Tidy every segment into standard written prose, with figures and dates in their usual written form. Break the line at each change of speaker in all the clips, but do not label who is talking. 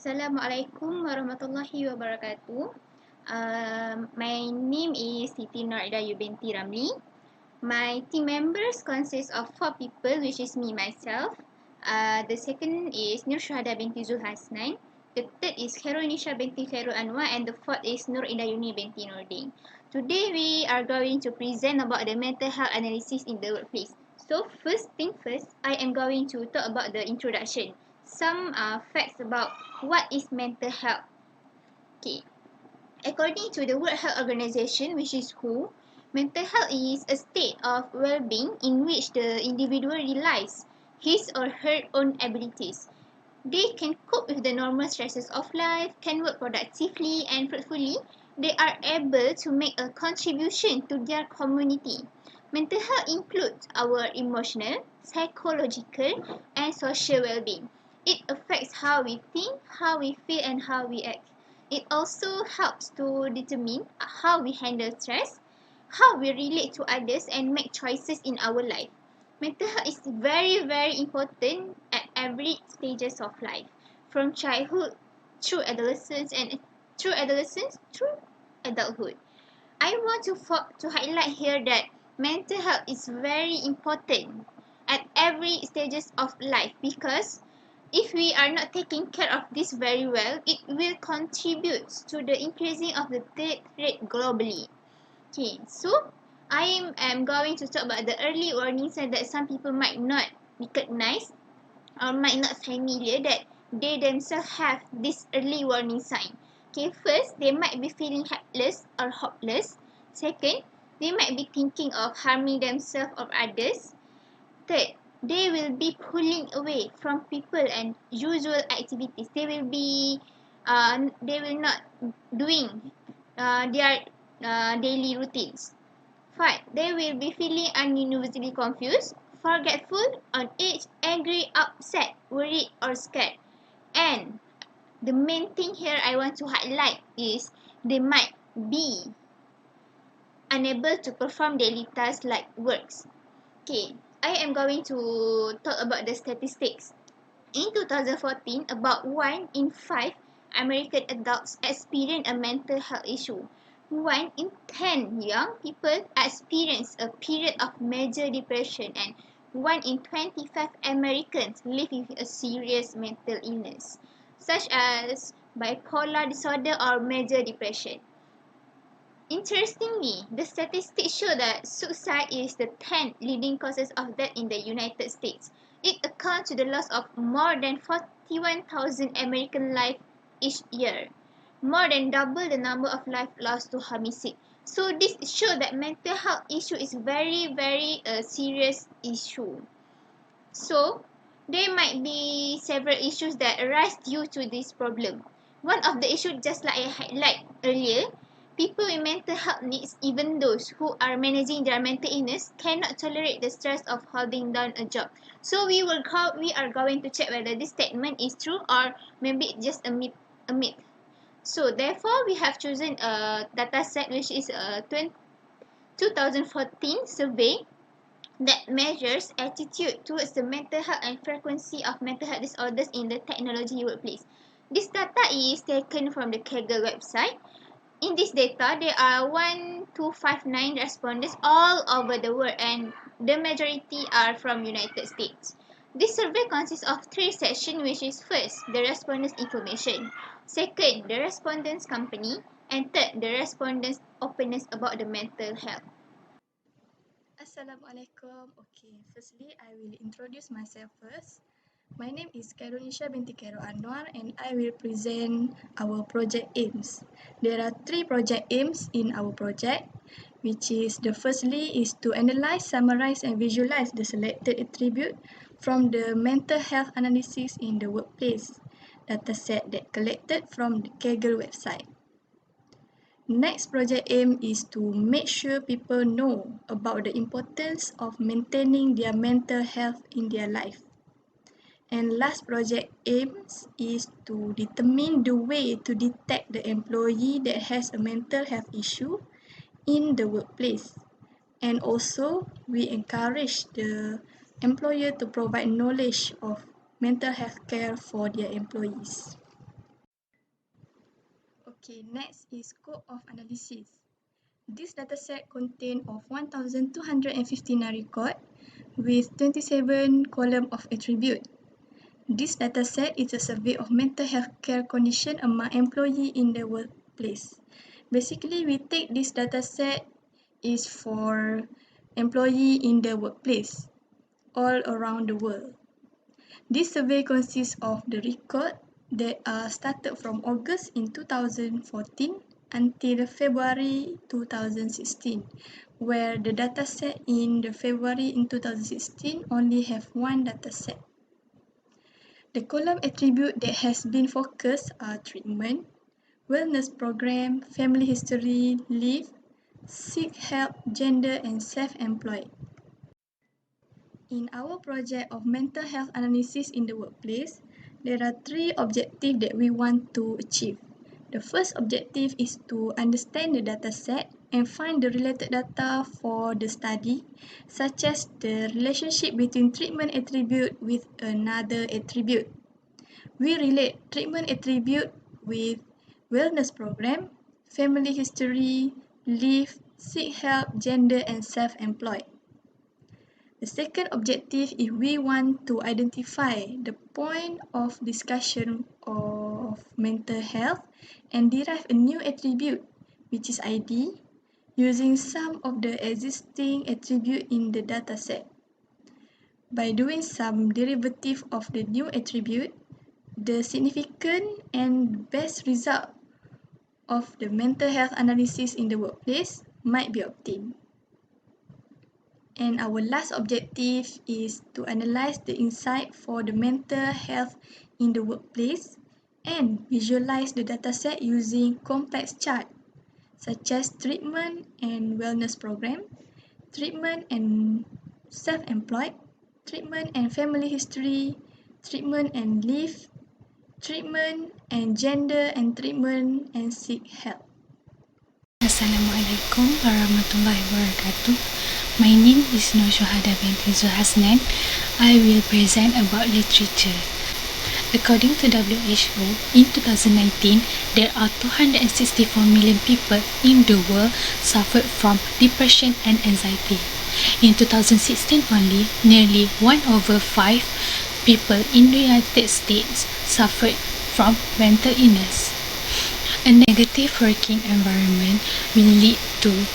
Assalamualaikum warahmatullahi wabarakatuh. My name is SITI IDAYU binti RAMLI. My team members consist of 4 people, which is me myself. The second is NURSYUHADA binti ZULHASNAN. The third is Khairul Nisha binti Khairul Anuar, and the fourth is IDAYUNIE binti NORDING. Today we are going to present about the mental health analysis in the workplace. So first thing first, I am going to talk about the introduction. Some facts about what is mental health. Okay. According to the World Health Organization, which is WHO, mental health is a state of well-being in which the individual realizes his or her own abilities. They can cope with the normal stresses of life, can work productively and fruitfully. They are able to make a contribution to their community. Mental health includes our emotional, psychological, and social well-being. It affects how we think, how we feel, and how we act. It also helps to determine how we handle stress, how we relate to others, and make choices in our life. Mental health is very, very important at every stages of life, from childhood through adolescence and through adulthood. I want to highlight here that mental health is very important at every stages of life, because if we are not taking care of this very well, it will contribute to the increasing of the death rate globally. Okay, so I am going to talk about the early warning signs that some people might not recognize or might not familiar that they themselves have this early warning sign. Okay, first, they might be feeling helpless or hopeless. Second, they might be thinking of harming themselves or others. Third, they will be pulling away from people and usual activities. They will not doing their daily routines. 5. They will be feeling ununiversally confused, forgetful, on edge, angry, upset, worried, or scared. And the main thing here I want to highlight is they might be unable to perform daily tasks like works. Okay, I am going to talk about the statistics. In 2014, about 1 in 5 American adults experienced a mental health issue. 1 in 10 young people experienced a period of major depression, and 1 in 25 Americans live with a serious mental illness, such as bipolar disorder or major depression. Interestingly, the statistics show that suicide is the 10th leading causes of death in the United States. It accounts to the loss of more than 41,000 American lives each year, more than double the number of lives lost to homicide. So this shows that mental health issue is very, very serious issue. So there might be several issues that arise due to this problem. One of the issues, just like I highlighted earlier, people with mental health needs, even those who are managing their mental illness, cannot tolerate the stress of holding down a job. So we are going to check whether this statement is true or maybe it's just a myth. So therefore, we have chosen a data set which is a 2014 survey that measures attitude towards the mental health and frequency of mental health disorders in the technology workplace. This data is taken from the Kaggle website. In this data, there are 1259 respondents all over the world, and the majority are from United States. This survey consists of 3 sections, which is first, the respondents' information, second, the respondents' company, and third, the respondents' openness about the mental health.
Assalamualaikum. Okay, firstly, I will introduce myself first. My name is Khairul binti Khairul Anuar, and I will present our project aims. There are 3 project aims in our project, which is the firstly is to analyze, summarize, and visualize the selected attribute from the mental health analysis in the workplace dataset that collected from the Kaggle website. Next project aim is to make sure people know about the importance of maintaining their mental health in their life. And last project aims is to determine the way to detect the employee that has a mental health issue in the workplace. And also, we encourage the employer to provide knowledge of mental health care for their employees. Okay, next is scope of analysis. This dataset contains of 1,259 records with 27 columns of attribute. This dataset is a survey of mental health care condition among employees in the workplace. Basically, we take this dataset is for employees in the workplace all around the world. This survey consists of the record that are started from August in 2014 until February 2016, where the dataset in the February in 2016 only have one dataset. The column attribute that has been focused are treatment, wellness program, family history, leave, seek help, gender, and self-employed. In our project of mental health analysis in the workplace, there are three objectives that we want to achieve. The first objective is to understand the dataset and find the related data for the study, such as the relationship between treatment attribute with another attribute. We relate treatment attribute with wellness program, family history, leave, seek help, gender, and self-employed. The second objective is we want to identify the point of discussion of mental health and derive a new attribute, which is ID, using some of the existing attribute in the dataset. By doing some derivative of the new attribute, the significant and best result of the mental health analysis in the workplace might be obtained. And our last objective is to analyze the insight for the mental health in the workplace and visualize the dataset using complex charts such as treatment and wellness program, treatment and self-employed, treatment and family history, treatment and leave, treatment and gender, and treatment and seek help.
Assalamualaikum warahmatullahi wabarakatuh. My name is NURSYUHADA binti ZULHASNAN. I will present about literature. According to WHO, in 2019, there are 264 million people in the world suffered from depression and anxiety. In 2016 only, nearly 1/5 people in the United States suffered from mental illness. A negative working environment will lead to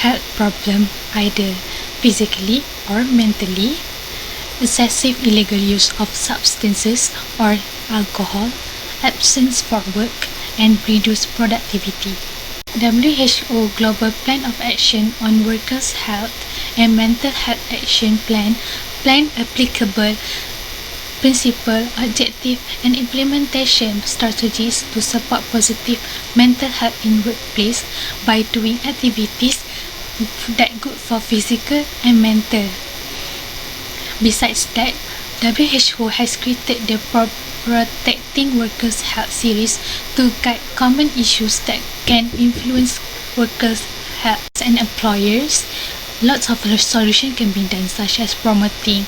health problems either physically or mentally, excessive illegal use of substances or alcohol, absence for work, and reduced productivity. WHO Global Plan of Action on Workers' Health and Mental Health Action Plan applicable principle, objective, and implementation strategies to support positive mental health in workplace by doing activities that good for physical and mental. Besides that, WHO has created the Protecting Workers' Health series to guide common issues that can influence workers' health and employers. Lots of solutions can be done, such as promoting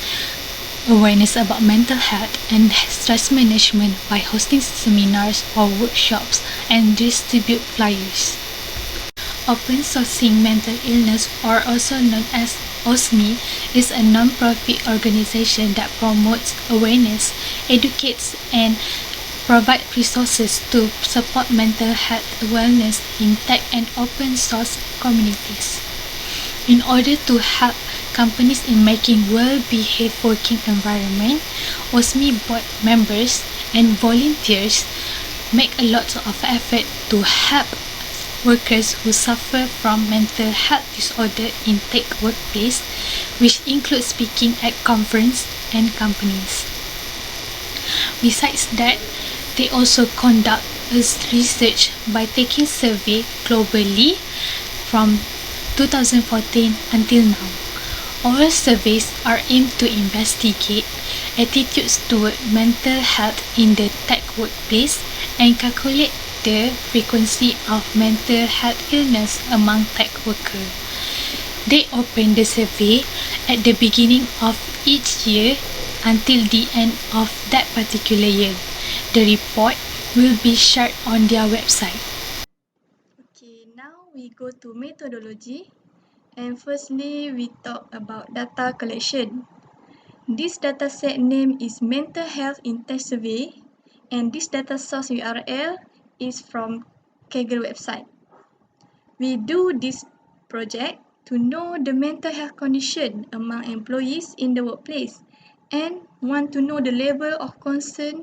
awareness about mental health and stress management by hosting seminars or workshops and distribute flyers. Open Sourcing Mental Illness, or also known as OSME, is a non-profit organization that promotes awareness, educates, and provides resources to support mental health wellness in tech and open source communities. In order to help companies in making well-behaved working environment, OSME board members and volunteers make a lot of effort to help workers who suffer from mental health disorder in tech workplace, which includes speaking at conferences and companies. Besides that, they also conduct research by taking survey globally from 2014 until now. All surveys are aimed to investigate attitudes toward mental health in the tech workplace and calculate the frequency of mental health illness among tech workers. They open the survey at the beginning of each year until the end of that particular year. The report will be shared on their website.
Okay, now we go to methodology. And firstly, we talk about data collection. This dataset name is Mental Health Index Survey, and this data source URL is from Khairul website. We do this project to know the mental health condition among employees in the workplace and want to know the level of concern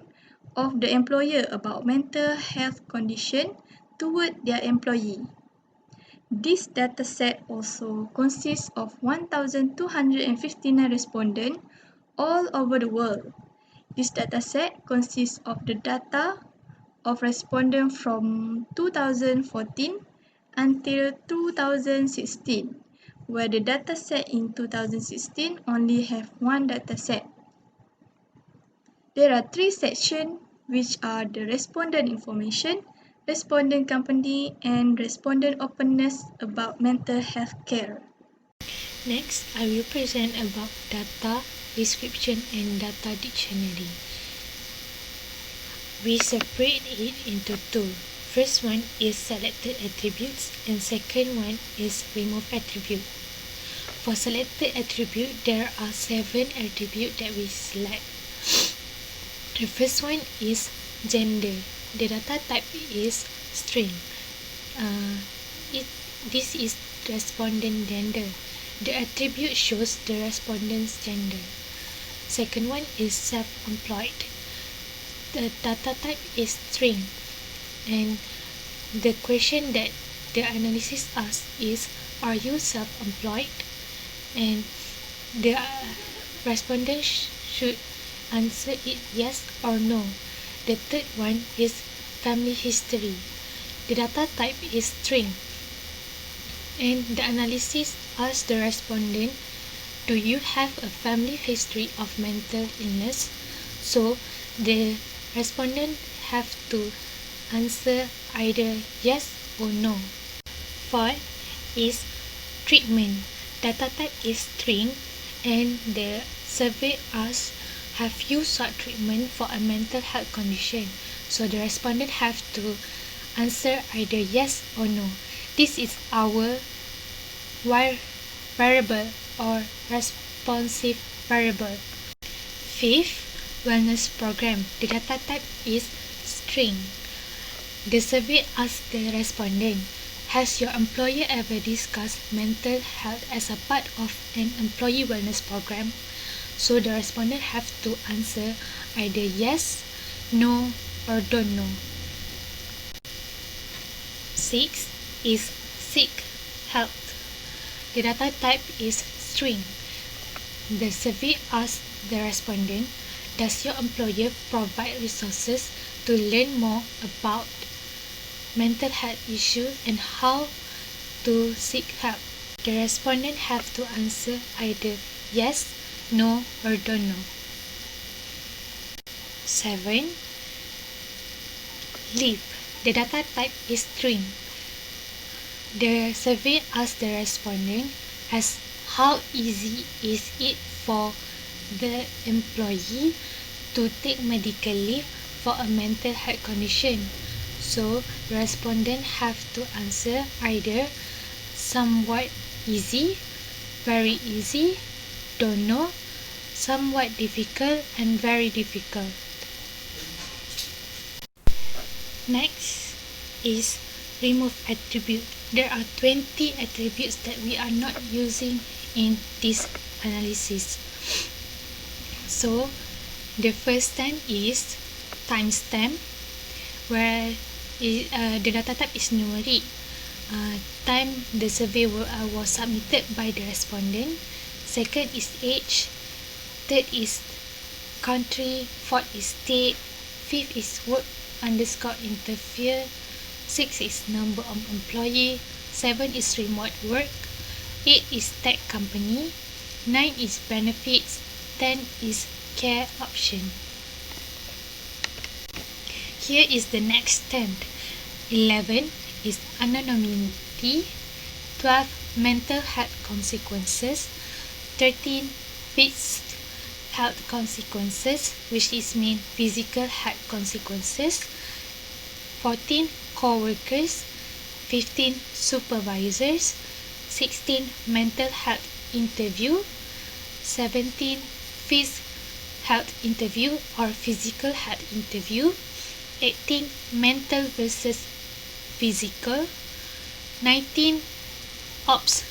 of the employer about mental health condition toward their employee. This dataset also consists of 1,259 respondents all over the world. This dataset consists of the data of respondents from 2014 until 2016, where the dataset in 2016 only have one dataset. There are three sections, which are the respondent information, respondent company, and respondent openness about mental health care.
Next, I will present about data description and data dictionary. We separate it into two. First one is selected attributes and second one is remove attribute. For selected attribute, there are 7 attributes that we select. The first one is gender. The data type is string. This is respondent gender. The attribute shows the respondent's gender. Second one is self-employed. The data type is string, and the question that the analysis asks is, are you self-employed? And the respondent should answer it yes or no. The third one is family history. The data type is string, and the analysis asks the respondent, do you have a family history of mental illness? So the respondent have to answer either yes or no. Fourth is treatment. Data type is string, and the survey asks, have you sought treatment for a mental health condition? So the respondent have to answer either yes or no. This is our variable or responsive variable. Fifth, wellness program. The data type is string. The survey asks the respondent, has your employer ever discussed mental health as a part of an employee wellness program? So the respondent have to answer either yes, no, or don't know. 6 is seek help. The data type is string. The survey asks the respondent, does your employer provide resources to learn more about mental health issues and how to seek help? The respondent have to answer either yes, no, or don't know. 7. Leave. The data type is string. The survey asks the respondent as how easy is it for the employee to take medical leave for a mental health condition. So the respondent have to answer either somewhat easy, very easy, don't know, somewhat difficult, and very difficult. Next is remove attribute. There are 20 attributes that we are not using in this analysis. So the first time is timestamp, where the data type is numeric. Time the survey was submitted by the respondent. Second is age. Third is country. Fourth is state. Fifth is work _ interfere. 6 is number of employee. 7 is remote work. 8 is tech company. 9 is benefits. 10 is care option. Here is the next 10. 11 is anonymity. 12 mental health consequences. 13 fixed health consequences, which is mean physical health consequences. 14 co-workers, 15 supervisors, 16 mental health interview, 17 phys health interview or physical health interview, 18 mental versus physical, 19 OBS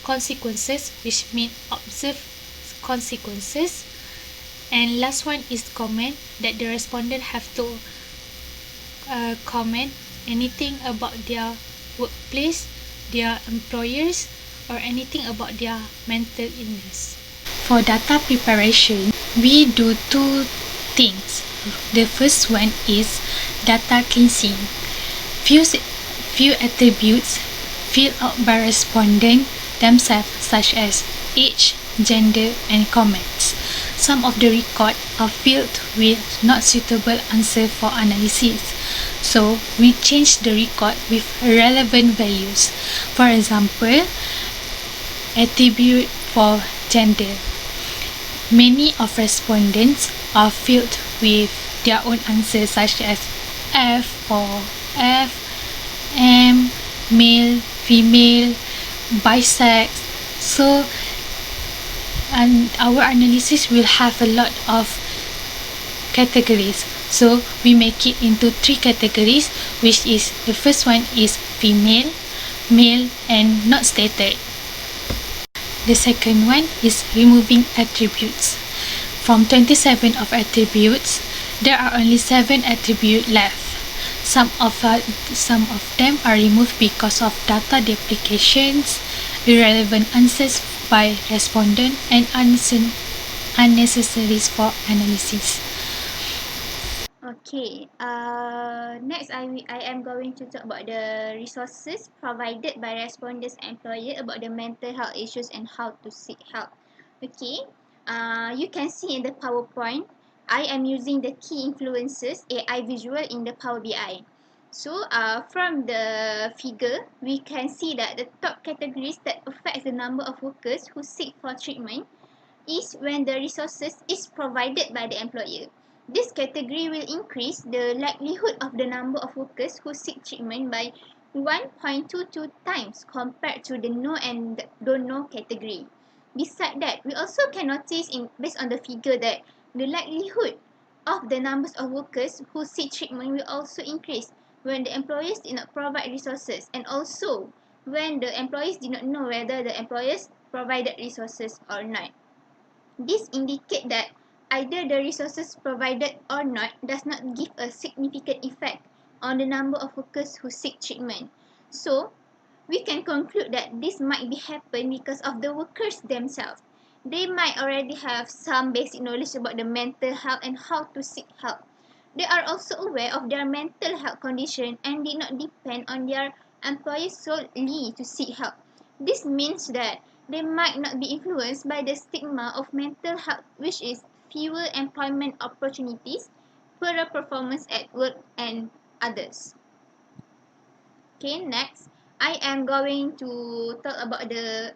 consequences, which mean observe consequences, and last one is comment, that the respondent have to comment anything about their workplace, their employers, or anything about their mental illness. For data preparation, we do two things. The first one is data cleansing. Few attributes filled out by respondent themselves, such as age, gender, and comments. Some of the record are filled with not suitable answer for analysis. So we change the record with relevant values. For example, attribute for gender. Many of respondents are filled with their own answers, such as F for F, M, male, female, bisex. So, and our analysis will have a lot of categories. So we make it into 3 categories, which is the first one is female, male, and not stated. The second one is removing attributes. From 27 of attributes, there are only 7 attributes left. Some of them are removed because of data duplications, irrelevant answers by respondent, and unnecessaries for analysis.
Okay, next I am going to talk about the resources provided by respondents and employer about the mental health issues and how to seek help. Okay, you can see in the PowerPoint, I am using the key influences AI visual in the Power BI. So from the figure, we can see that the top categories that affect the number of workers who seek for treatment is when the resources is provided by the employer. This category will increase the likelihood of the number of workers who seek treatment by 1.22 times compared to the no and don't know category. Besides that, we also can notice based on the figure that the likelihood of the numbers of workers who seek treatment will also increase when the employers did not provide resources, and also when the employees did not know whether the employers provided resources or not. This indicates that either the resources provided or not does not give a significant effect on the number of workers who seek treatment. So, we can conclude that this might be happen because of the workers themselves. They might already have some basic knowledge about the mental health and how to seek help. They are also aware of their mental health condition and did not depend on their employers solely to seek help. This means that they might not be influenced by the stigma of mental health, which is fewer employment opportunities, poorer performance at work, and others. Okay, next, I am going to talk about the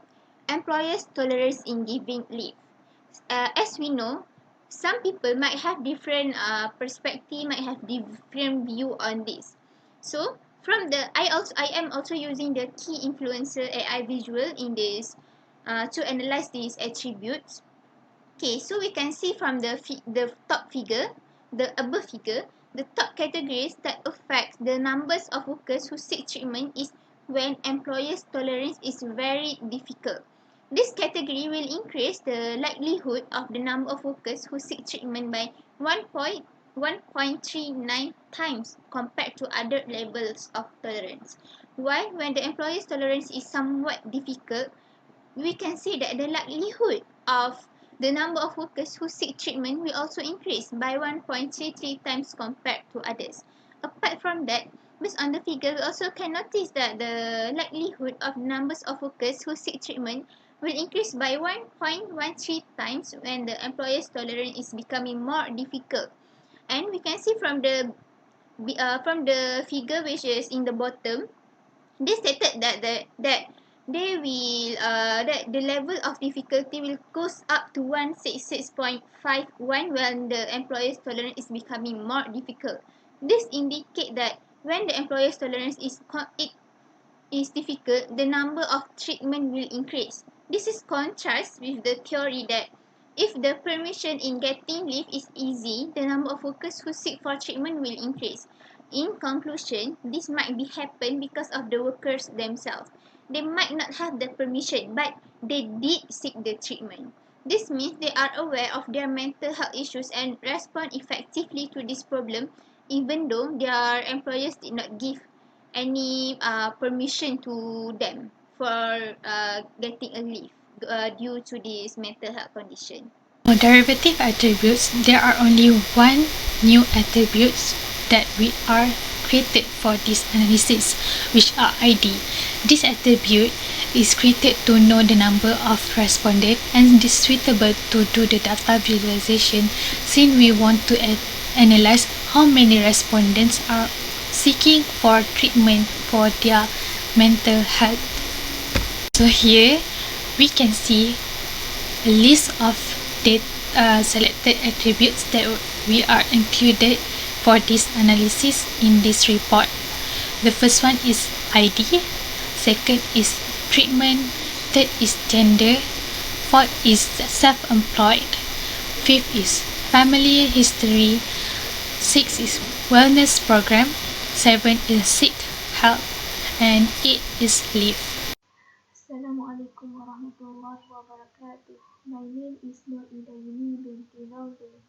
employer's tolerance in giving leave. As we know, some people might have different perspective, might have different view on this. So from the I am also using the key influencer AI visual in this to analyze these attributes. Okay, so we can see from the top figure, the above figure, the top categories that affect the numbers of workers who seek treatment is when employers' tolerance is very difficult. This category will increase the likelihood of the number of workers who seek treatment by 1.39 times compared to other levels of tolerance. While when the employer's tolerance is somewhat difficult, we can see that the likelihood of the number of workers who seek treatment will also increase by 1.33 times compared to others. Apart from that, based on the figure, we also can notice that the likelihood of numbers of workers who seek treatment will increase by 1.13 times when the employer's tolerance is becoming more difficult. And we can see from the figure which is in the bottom, they stated that they will that the level of difficulty will goes up to 166.51 when the employer's tolerance is becoming more difficult. This indicate that when the employer's tolerance is difficult, the number of treatment will increase. This is contrast with the theory that if the permission in getting leave is easy, the number of workers who seek for treatment will increase. In conclusion, this might be happen because of the workers themselves. They might not have the permission, but they did seek the treatment. This means they are aware of their mental health issues and respond effectively to this problem, even though their employers did not give any permission to them for getting a leave due to this mental health condition.
For derivative attributes, there are only one new attributes that we are created for this analysis, which are ID. This attribute is created to know the number of respondents and is suitable to do the data visualization, since we want to analyze how many respondents are seeking for treatment for their mental health. So here we can see a list of selected attributes that we are included for this analysis in this report. The first one is ID, second is treatment, third is gender, fourth is self-employed, fifth is family history, sixth is wellness program, seven is sick health, and eight is leave.
Assalamualaikum warahmatullahi wabarakatuh. My name is IDAYUNIE binti NORDING.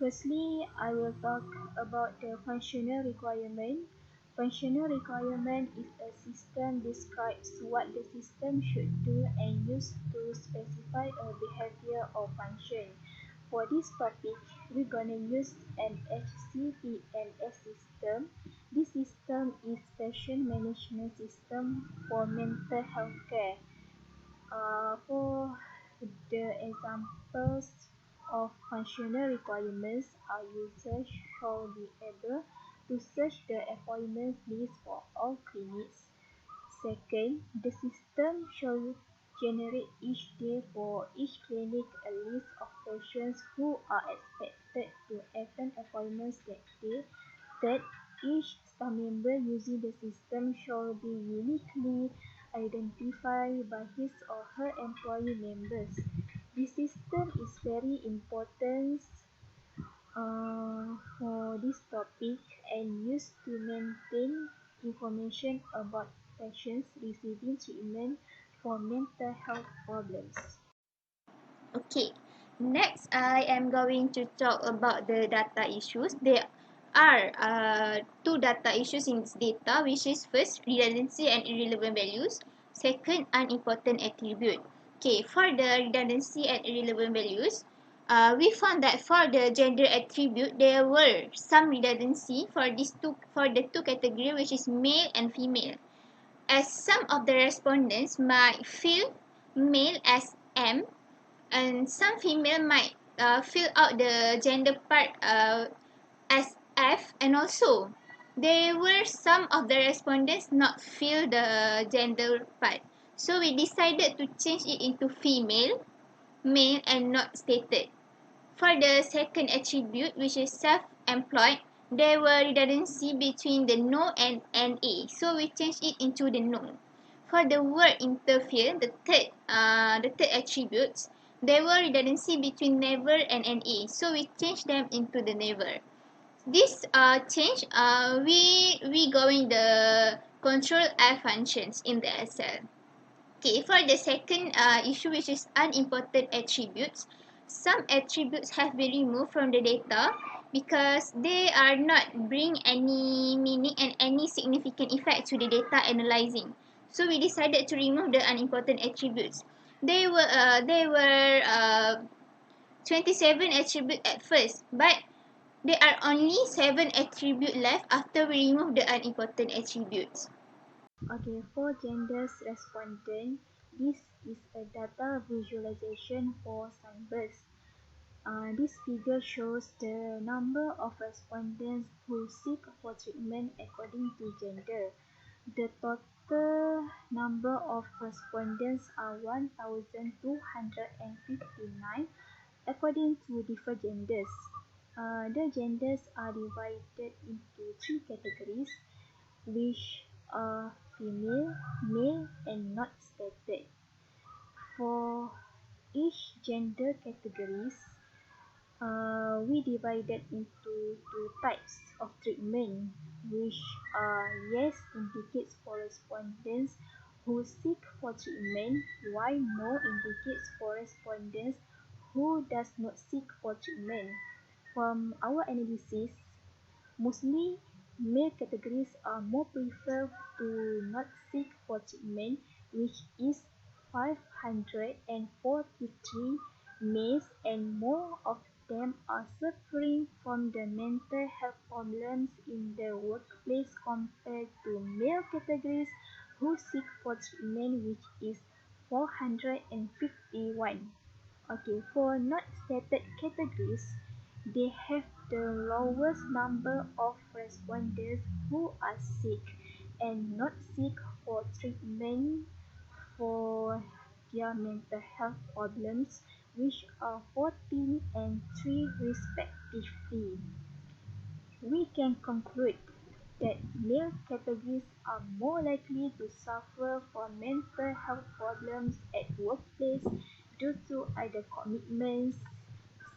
Firstly, I will talk about the functional requirement. Functional requirement is a system describes what the system should do and used to specify a behavior or function. For this topic, we're gonna use an HCPMS system. This system is patient management system for mental health care. For the examples of functional requirements, our users shall be able to search the appointment list for all clinics. Second, the system shall generate each day for each clinic a list of patients who are expected to attend appointments that day. Third, each staff member using the system shall be uniquely identified by his or her employee members. This system is very important for this topic and used to maintain information about patients receiving treatment for mental health problems.
Okay, next I am going to talk about the data issues. There are two data issues in this data, which is first, redundancy and irrelevant values. Second, unimportant attribute. Okay, for the redundancy and irrelevant values, we found that for the gender attribute, there were some redundancy for the two category, which is male and female, as some of the respondents might fill male as M, and some female might fill out the gender part as F, and also there were some of the respondents not fill the gender part. So we decided to change it into female, male, and not stated. For the second attribute, which is self-employed, there were redundancy between the no and NA, so we changed it into the no. For the word interfere, the third attributes, there were redundancy between never and NA, so we changed them into the never. This change, we going the control F functions in the Excel. Okay, for the second issue, which is unimportant attributes, some attributes have been removed from the data because they are not bring any meaning and any significant effect to the data analyzing. So we decided to remove the unimportant attributes. There were 27 attributes at first, but there are only 7 attributes left after we remove the unimportant attributes.
Okay, for genders respondent, this is a data visualization for Sunburst. This figure shows the number of respondents who seek for treatment according to gender. The total number of respondents are 1,259 according to different genders. The genders are divided into three categories, which are female, male, and not stated. For each gender categories, we divided into two types of treatment, which are yes indicates for respondents who seek for treatment, while no indicates for respondents who does not seek for treatment. From our analysis, mostly male categories are more preferred to not seek for treatment, which is 543 males, and more of them are suffering from the mental health problems in the workplace compared to male categories who seek for treatment, which is 451. Okay, for not stated categories, they have the lowest number of respondents who are sick and not seek for treatment for their mental health problems, which are 14 and 3 respectively. We can conclude that male categories are more likely to suffer from mental health problems at workplace due to other commitments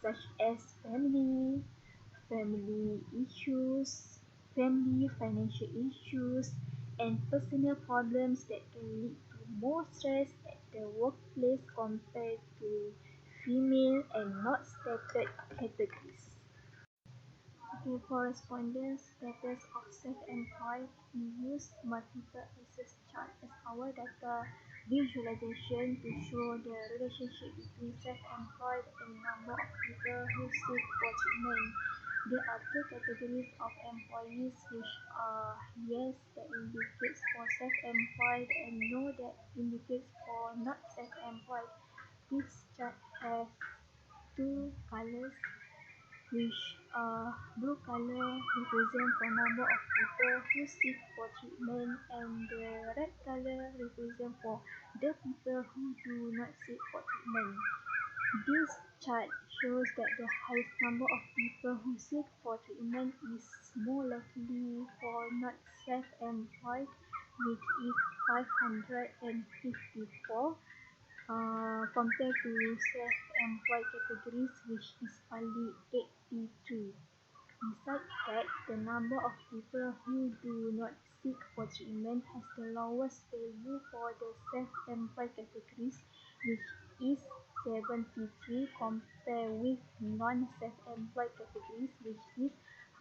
such as family issues, family financial issues, and personal problems that can lead to more stress at the workplace compared to female and not stated categories. Okay, for respondents status of self-employed, we use multiple access chart as our data visualization to show the relationship between self-employed and number of people who seek for treatment. There are two categories of employees, which are yes that indicates for self-employed and no that indicates for not self-employed. This chart has two colors, which blue color represent the number of people who seek for treatment, and the red color represent for the people who do not seek for treatment. This chart shows that the highest number of people who seek for treatment is more likely for not self-employed, which is 554, compared to self-employed categories, which is only 82. Besides that, the number of people who do not seek for treatment has the lowest value for the self-employed categories, which is 73, compared with non-self-employed categories, which is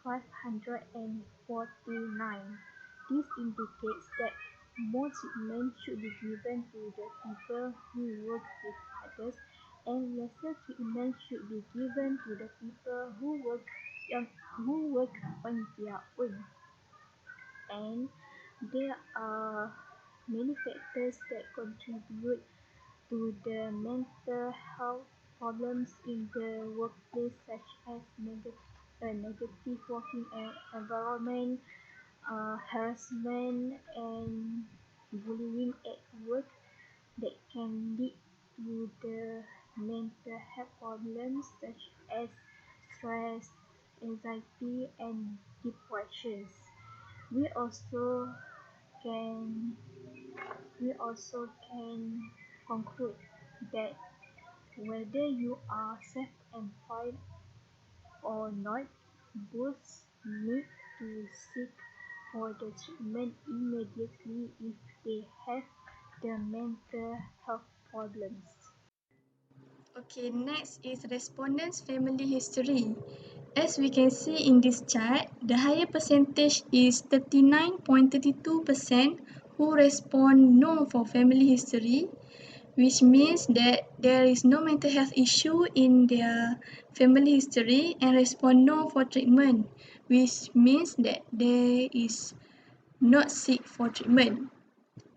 549. This indicates that more treatment should be given to the people who work with others, and lesser treatment should be given to the people who work on their own. And there are many factors that contribute to the mental health problems in the workplace, such as negative working environment, harassment, and bullying at work that can lead to the mental health problems such as stress, anxiety, and depression. We also can conclude that whether you are self-employed or not, both need to seek for the treatment immediately if they have the mental health problems.
Okay, next is respondents' family history. As we can see in this chart, the higher percentage is 39.32% who respond no for family history, which means that there is no mental health issue in their family history, and respond no for treatment, which means that there is not seek for treatment.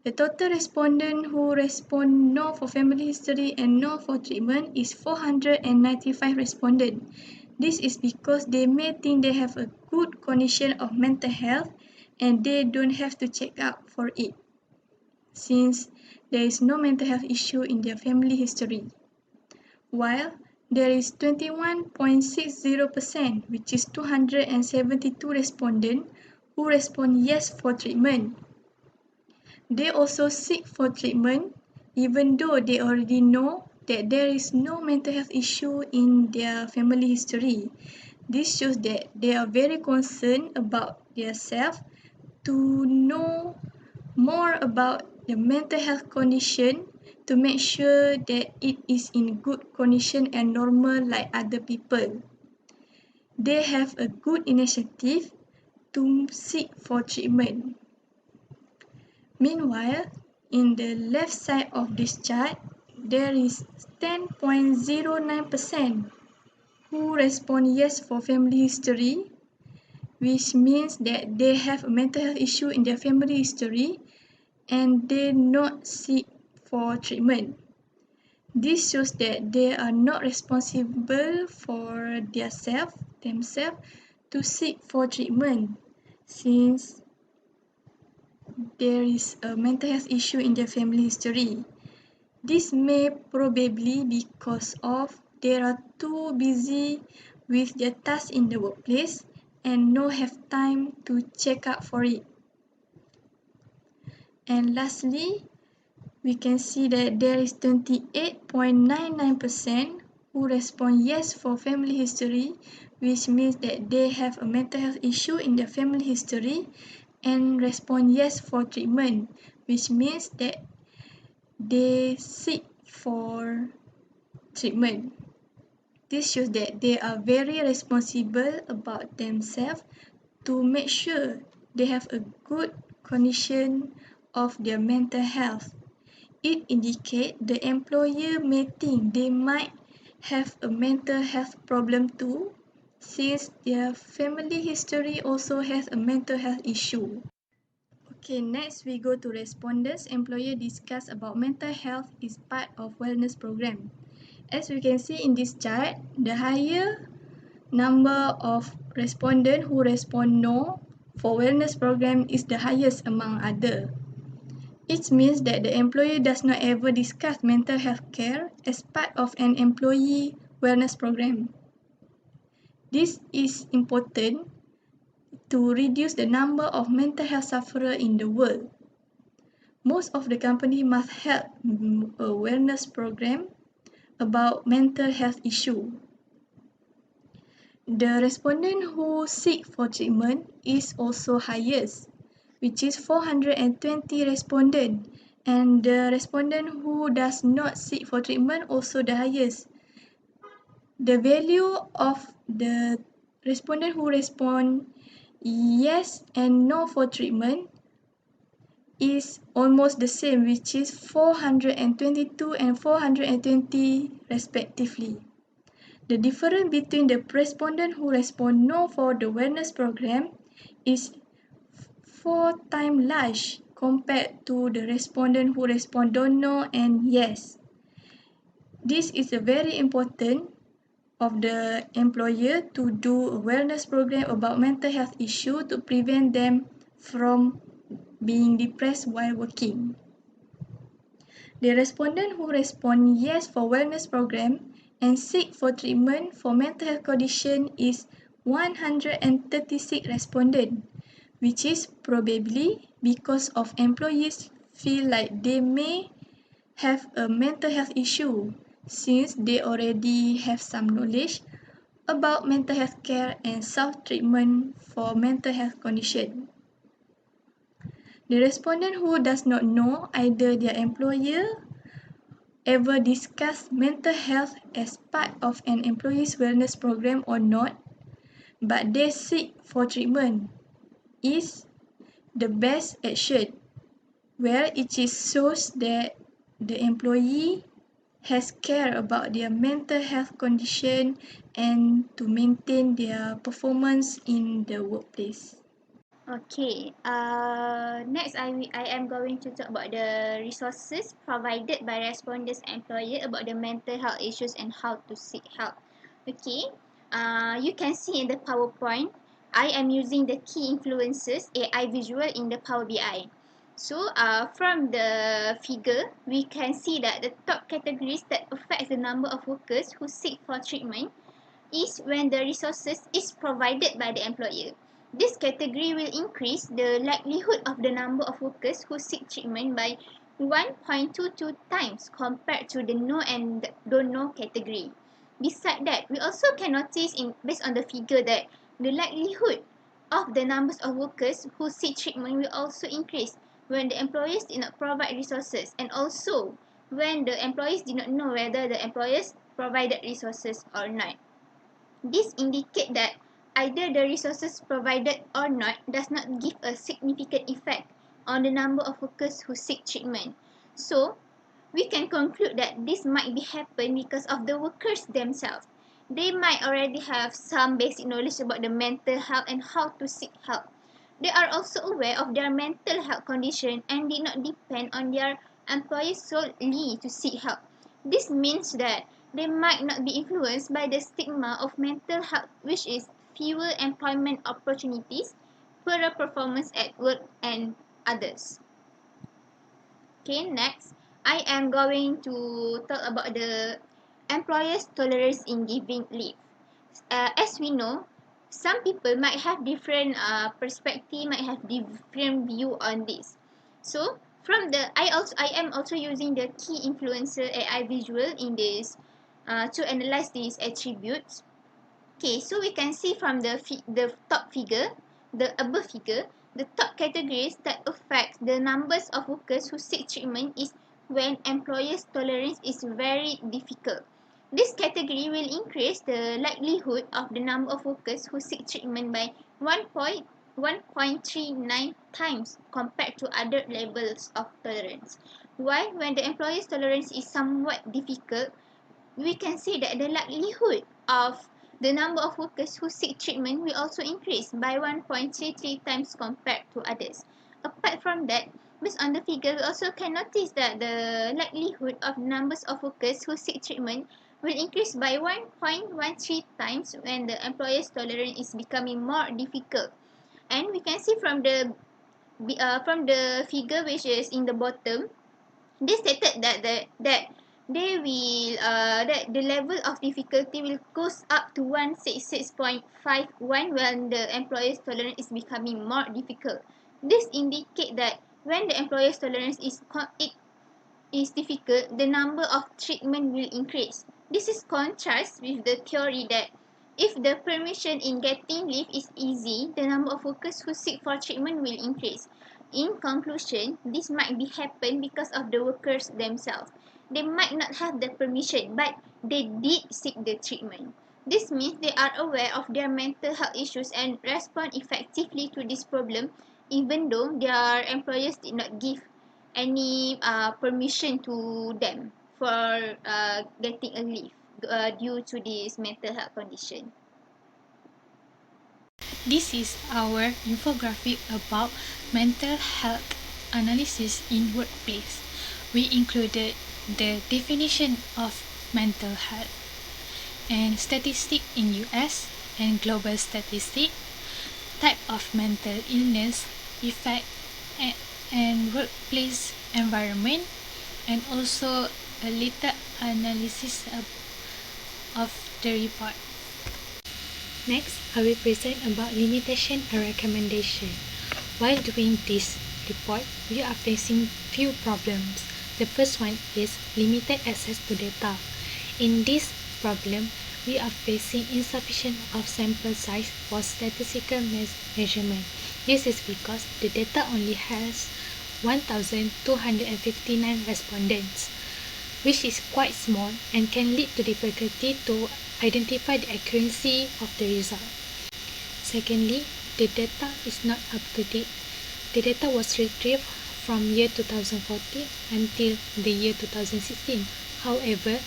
The total respondent who respond no for family history and no for treatment is 495 respondents. This is because they may think they have a good condition of mental health and they don't have to check up for it, since there is no mental health issue in their family history. While there is 21.60%, which is 272 respondents who respond yes for treatment. They also seek for treatment even though they already know that there is no mental health issue in their family history. This shows that they are very concerned about themselves to know more about the mental health condition to make sure that it is in good condition and normal like other people. They have a good initiative to seek for treatment. Meanwhile, in the left side of this chart, there is 10.09% who respond yes for family history, which means that they have a mental health issue in their family history and they not seek for treatment. This shows that they are not responsible for themselves to seek for treatment since there is a mental health issue in their family history. This may probably because of they are too busy with their tasks in the workplace and no have time to check up for it. And lastly, we can see that there is 28.99% who respond yes for family history, which means that they have a mental health issue in their family history and respond yes for treatment, which means that they seek for treatment. This shows that they are very responsible about themselves to make sure they have a good condition of their mental health. It indicates the employer may think they might have a mental health problem too, since their family history also has a mental health issue. Okay, next we go to respondents. Employer discuss about mental health is part of wellness program. As we can see in this chart, the higher number of respondents who respond no for wellness program is the highest among other. It means that the employer does not ever discuss mental health care as part of an employee wellness program. This is important to reduce the number of mental health sufferers in the world. Most of the company must have a wellness program about mental health issue. The respondent who seek for treatment is also highest, which is 420 respondents, and the respondent who does not seek for treatment also the highest. The value of the respondent who respond yes and no for treatment is almost the same, which is 422 and 420 respectively. The difference between the respondent who respond no for the wellness program is 4 times large compared to the respondent who respond don't know and yes. This is a very important of the employer to do a wellness program about mental health issue to prevent them from being depressed while working. The respondent who respond yes for wellness program and seek for treatment for mental health condition is 136 respondents, which is probably because of employees feel like they may have a mental health issue since they already have some knowledge about mental health care and self-treatment for mental health condition. The respondent who does not know either their employer ever discuss mental health as part of an employee's wellness program or not, but they seek for treatment is the best action, where it shows that the employee has care about their mental health condition and to maintain their performance in the workplace.
Okay, next I am going to talk about the resources provided by respondents employer about the mental health issues and how to seek help. Okay, you can see in the PowerPoint, I am using the key influences AI visual in the Power BI. So from the figure, we can see that the top categories that affect the number of workers who seek for treatment is when the resources is provided by the employer. This category will increase the likelihood of the number of workers who seek treatment by 1.22 times compared to the no and don't know category. Besides that, we also can notice based on the figure that the likelihood of the numbers of workers who seek treatment will also increase when the employers did not provide resources, and also when the employees did not know whether the employers provided resources or not. This indicates that either the resources provided or not does not give a significant effect on the number of workers who seek treatment. So, we can conclude that this might be happen because of the workers themselves. They might already have some basic knowledge about the mental health and how to seek help. They are also aware of their mental health condition and did not depend on their employers solely to seek help. This means that they might not be influenced by the stigma of mental health, which is fewer employment opportunities, poorer performance at work, and others. Okay, next, I am going to talk about the employer's tolerance in giving leave. As we know, some people might have different perspective, might have different view on this. So I am also using the key influencer AI visual in this to analyze these attributes. Okay, so we can see from the top figure, the above figure, the top categories that affect the numbers of workers who seek treatment is when employers' tolerance is very difficult. This category will increase the likelihood of the number of workers who seek treatment by 1.39 times compared to other levels of tolerance. While when the employer's tolerance is somewhat difficult, we can see that the likelihood of the number of workers who seek treatment will also increase by 1.33 times compared to others. Apart from that, based on the figure, we also can notice that the likelihood of numbers of workers who seek treatment will increase by 1.13 times when the employer's tolerance is becoming more difficult. And we can see from the figure which is in the bottom, they stated that they will that the level of difficulty will goes up to 166.51 when the employer's tolerance is becoming more difficult. This indicate that when the employer's tolerance is difficult, the number of treatment will increase. This is contrast with the theory that if the permission in getting leave is easy, the number of workers who seek for treatment will increase. In conclusion, this might be happen because of the workers themselves. They might not have the permission, but they did seek the treatment. This means they are aware of their mental health issues and respond effectively to this problem, even though their employers did not give any permission to them for getting a leave due to this mental health condition.
This is our infographic about mental health analysis in workplace. We included the definition of mental health and statistic in US and global statistic, type of mental illness, effect and workplace environment, and also a little analysis of the report. Next, I will present about limitation and recommendation. While doing this report, we are facing few problems. The first one is limited access to data. In this problem, we are facing insufficient of sample size for statistical measurement. This is because the data only has 1,259 respondents, which is quite small and can lead to difficulty to identify the accuracy of the result. Secondly, the data is not up to date. The data was retrieved from year 2014 until the year 2016. However,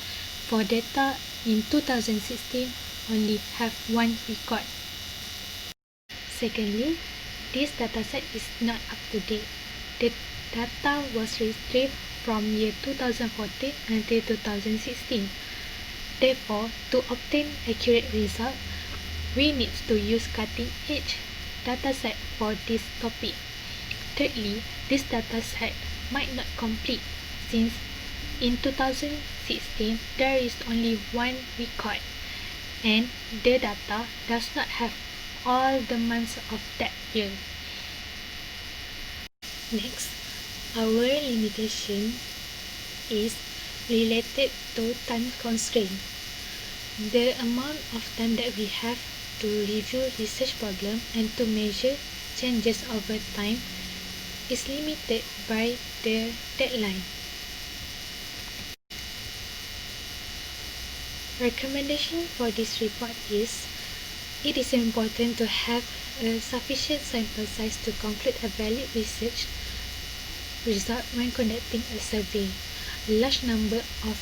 for data in 2016, only have one record. Secondly, this dataset is not up to date. The data was retrieved from year 2014 until 2016. Therefore, to obtain accurate result, we need to use cutting-edge dataset for this topic. Thirdly, this data set might not complete since in 2016 there is only one record and the data does not have all the months of that year. Next, our limitation is related to time constraint. The amount of time that we have to review research problem and to measure changes over time is limited by the deadline. Recommendation for this report is it is important to have a sufficient sample size to conclude a valid research result when conducting a survey. A large number of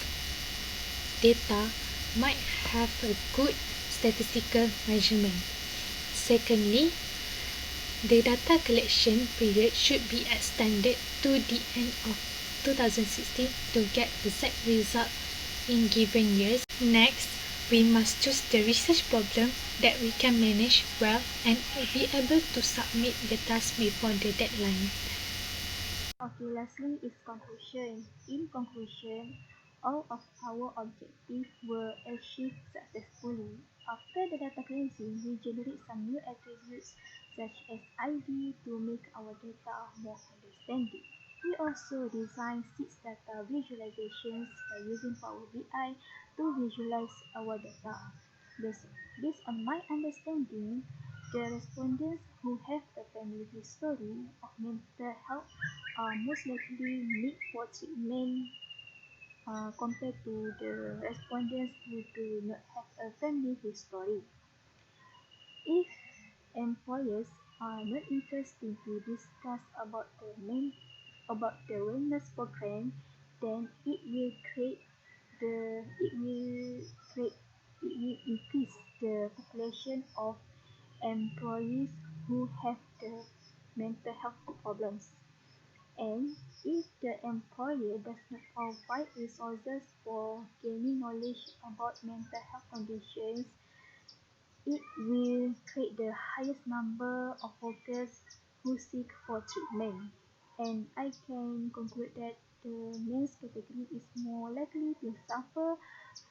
data might have a good statistical measurement. Secondly, the data collection period should be extended to the end of 2016 to get exact result in given years. Next, we must choose the research problem that we can manage well and be able to submit the task before the deadline.
Okay, lastly is conclusion. In conclusion, all of our objectives were achieved successfully. After the data cleansing, we generate some new attributes such as ID to make our data more understanding. We also design 6 data visualizations by using Power BI to visualize our data. Based on my understanding, the respondents who have a family history of mental health are most likely need for treatment compared to the respondents who do not have a family history. If employers are not interested to discuss about the wellness program, then it will increase the population of employees who have the mental health problems. And if the employer does not provide resources for gaining knowledge about mental health conditions, it will create the highest number of workers who seek for treatment. And I can conclude that the men's category is more likely to suffer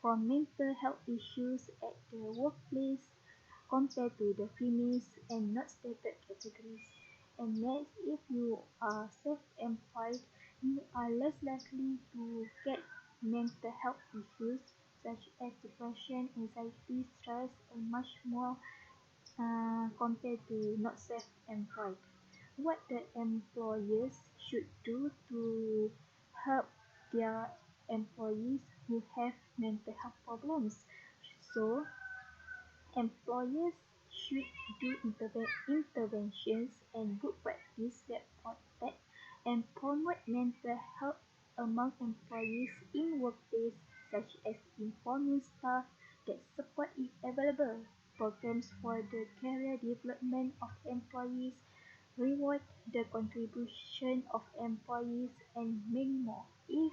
from mental health issues at the workplace compared to the females and not stated categories. And next, if you are self-employed, you are less likely to get mental health issues such as depression, anxiety, stress, and much more compared to not self-employed. What the employers should do to help their employees who have mental health problems. So, employers should do interventions and good practice that protect and promote mental health among employees in workplace, such as informing staff that support is available, programs for the career development of employees, reward the contribution of employees, and many more. If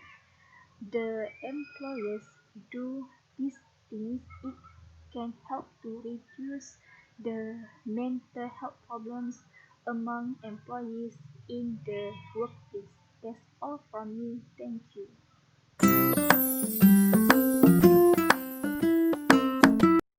the employers do these things, it can help to reduce the mental health problems among employees in the workplace. That's all from me. Thank you.